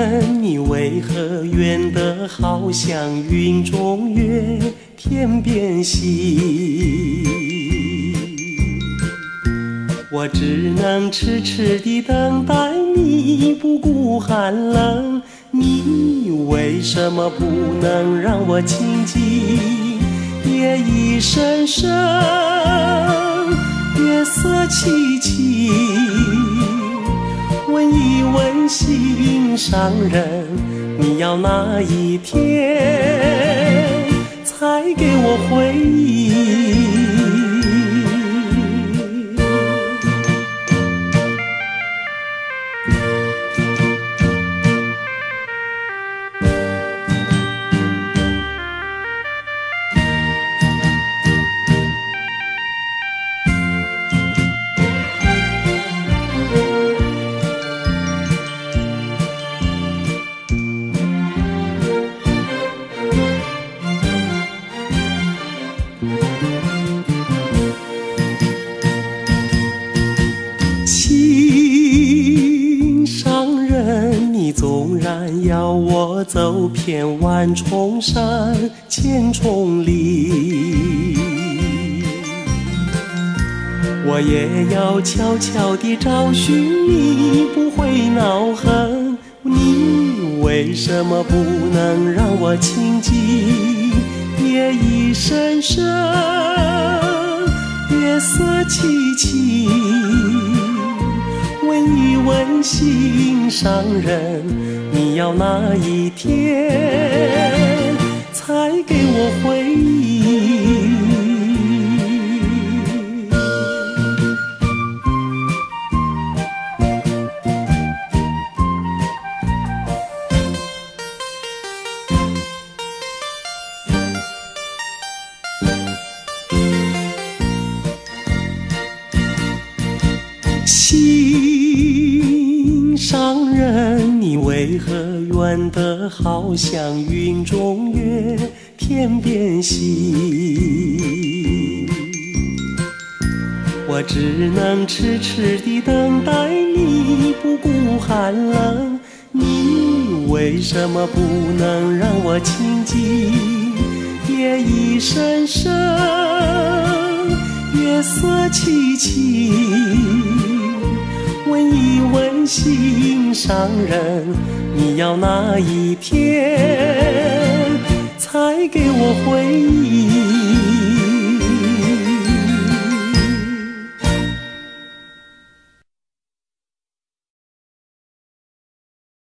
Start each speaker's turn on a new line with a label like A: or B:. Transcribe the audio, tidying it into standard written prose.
A: 人，你为何远得好像云中月，天边星？我只能痴痴地等待你，不顾寒冷。你为什么不能让我亲近？夜已深深，月色凄凄。问一问心上人，你要哪一天才给我回应？心上人，你纵然要我走遍万重山千重岭，我也要悄悄地找寻你，不会恼恨。你为什么不能让我亲近？夜已深深，月色凄凄。问一问心上人，你要哪一天才给我回应？心上人，你为何远得好像云中月，天边星？我只能痴痴地等待你，不顾寒冷。你为什么不能让我亲近？夜已深深，月色凄凄。问一问心上人，你要哪一天才给我回应？